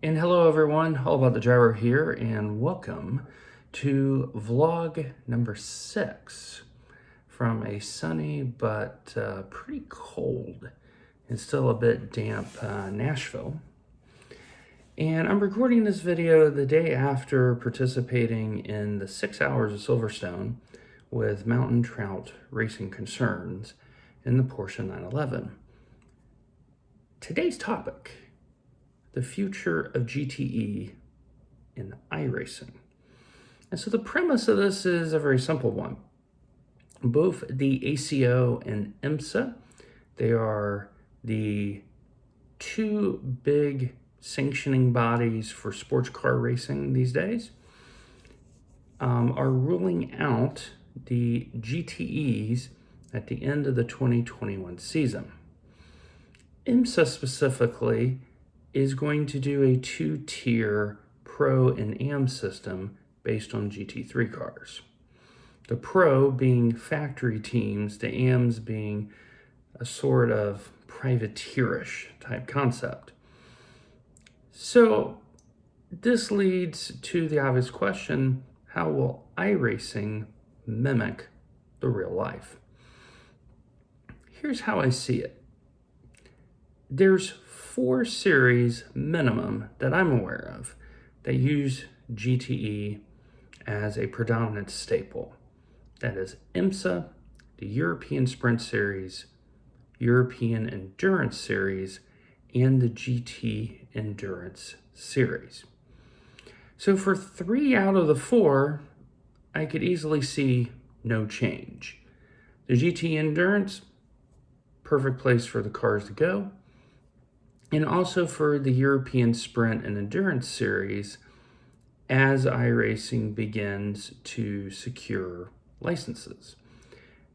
And hello everyone, All About the Driver here, and welcome to vlog number 6 from a sunny but pretty cold and still a bit damp Nashville. And I'm recording this video the day after participating in the 6 hours of Silverstone with Mountain Trout Racing Concerns in the Porsche 911. Today's topic: the future of GTE in iRacing. And so the premise of this is a very simple one. Both the ACO and IMSA, they are the two big sanctioning bodies for sports car racing these days, are ruling out the GTEs at the end of the 2021 season. IMSA specifically is going to do a 2-tier Pro and AM system based on GT3 cars. The Pro being factory teams, the AMs being a sort of privateerish type concept. So this leads to the obvious question: how will iRacing mimic the real life? Here's how I see it. There's 4 series minimum that I'm aware of that use GTE as a predominant staple. That is IMSA, the European Sprint Series, European Endurance Series, and the GT Endurance Series. So for 3 out of the 4, I could easily see no change. The GT Endurance, perfect place for the cars to go. And also for the European Sprint and Endurance Series, as iRacing begins to secure licenses.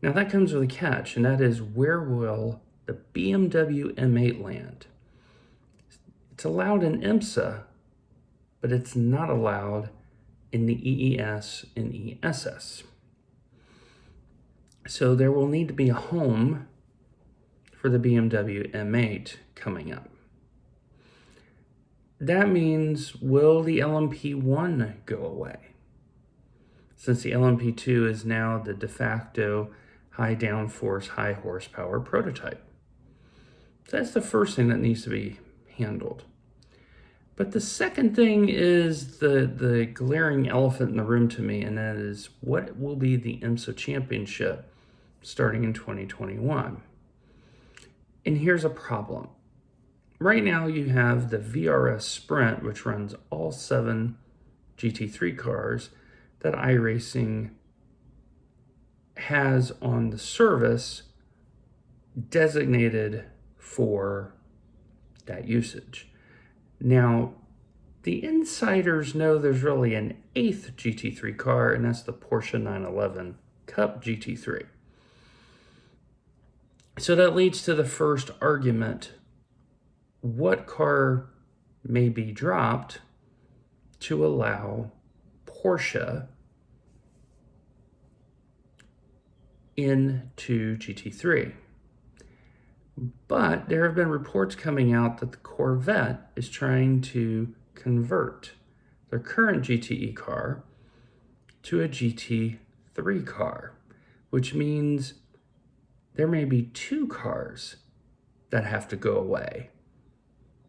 Now that comes with a catch, and that is, where will the BMW M8 land? It's allowed in IMSA, but it's not allowed in the EES and ESS. So there will need to be a home for the BMW M8 coming up. That means, will the LMP1 go away? Since the LMP2 is now the de facto high downforce, high horsepower prototype. So that's the first thing that needs to be handled. But the second thing is the glaring elephant in the room to me, and that is, what will be the IMSA championship starting in 2021? And here's a problem. Right now you have the VRS Sprint, which runs all 7 GT3 cars that iRacing has on the service designated for that usage. Now, the insiders know there's really an 8th GT3 car, and that's the Porsche 911 Cup GT3. So that leads to the first argument: what car may be dropped to allow Porsche into GT3? But there have been reports coming out that the Corvette is trying to convert their current GTE car to a GT3 car, which means there may be 2 cars that have to go away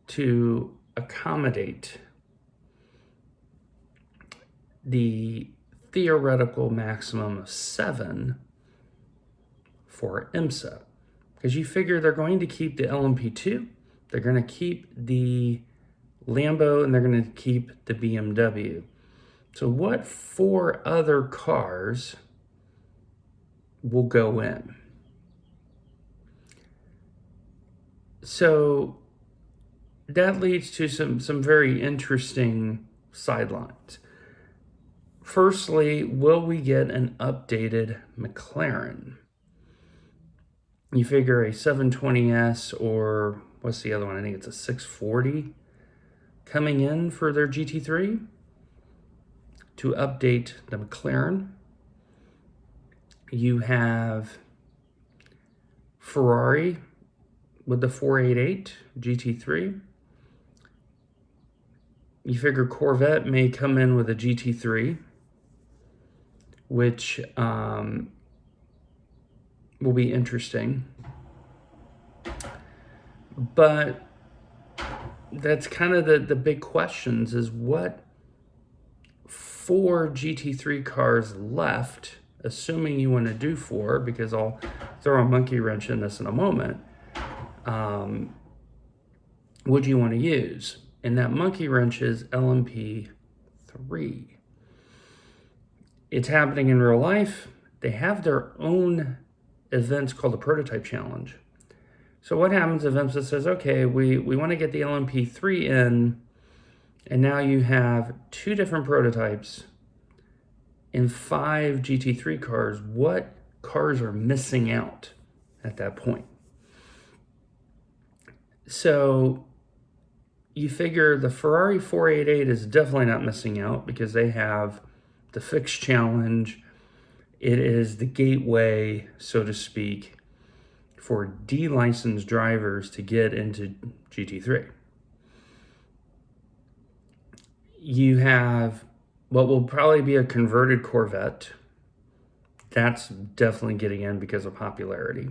to accommodate the theoretical maximum of 7 for IMSA. Because you figure they're going to keep the LMP2, they're going to keep the Lambo, and they're going to keep the BMW. So what 4 other cars will go in? So that leads to some very interesting sidelines. Firstly, will we get an updated McLaren? You figure a 720S, or what's the other one? I think it's a 640 coming in for their GT3 to update the McLaren. You have Ferrari with the 488 GT3. You figure Corvette may come in with a GT3, which will be interesting. But that's kind of the big questions is what 4 GT3 cars left, assuming you want to do 4, because I'll throw a monkey wrench in this in a moment, would you want to use? And that monkey wrench is LMP3. It's happening in real life. They have their own events called the Prototype Challenge. So what happens if IMSA says, okay, we want to get the LMP3 in, and now you have 2 different prototypes and 5 GT3 cars. What cars are missing out at that point? So you figure the Ferrari 488 is definitely not missing out because they have the fixed challenge. It is the gateway, so to speak, for D-licensed drivers to get into GT3. You have what will probably be a converted Corvette. That's definitely getting in because of popularity.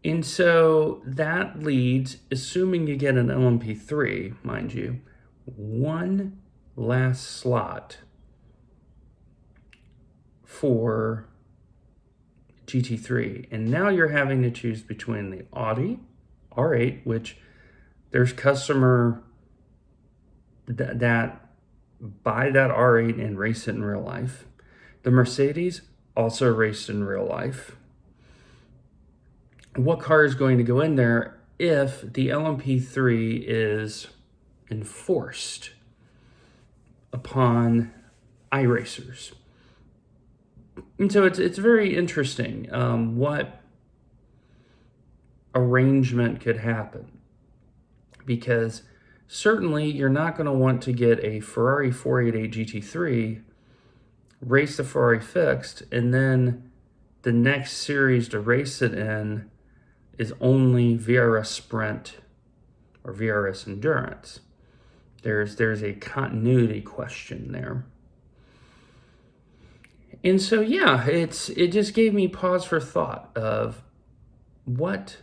And so that leads, assuming you get an LMP3, mind you, one last slot for GT3. And now you're having to choose between the Audi R8, which there's customer that buy that R8 and race it in real life. The Mercedes also raced in real life. What car is going to go in there if the LMP3 is enforced upon iRacers? And so it's very interesting what arrangement could happen, because certainly you're not going to want to get a Ferrari 488 GT3, race the Ferrari fixed, and then the next series to race it in is only VRS Sprint or VRS Endurance. There's a continuity question there. And so, yeah, it just gave me pause for thought of what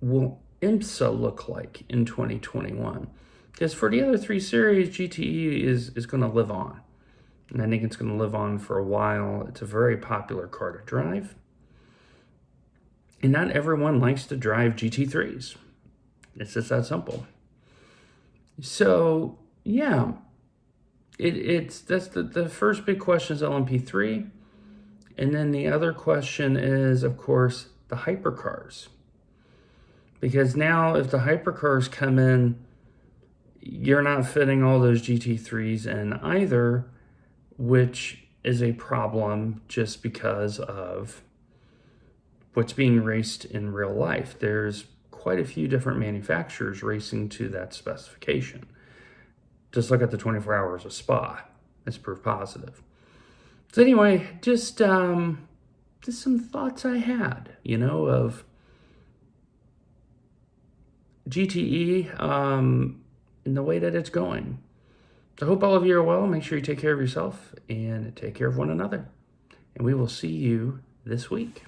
will IMSA look like in 2021? Because for the other 3 series, GTE is going to live on. And I think it's going to live on for a while. It's a very popular car to drive. And not everyone likes to drive GT3s. It's just that simple. So, yeah, that's the first big question is LMP3. And then the other question is, of course, the hypercars. Because now if the hypercars come in, you're not fitting all those GT3s in either, which is a problem just because of what's being raced in real life. There's quite a few different manufacturers racing to that specification. Just look at the 24 Hours of Spa. It's proof positive. So anyway, just some thoughts I had, of GTE in the way that it's going. I hope all of you are well. Make sure you take care of yourself and take care of one another. And we will see you this week.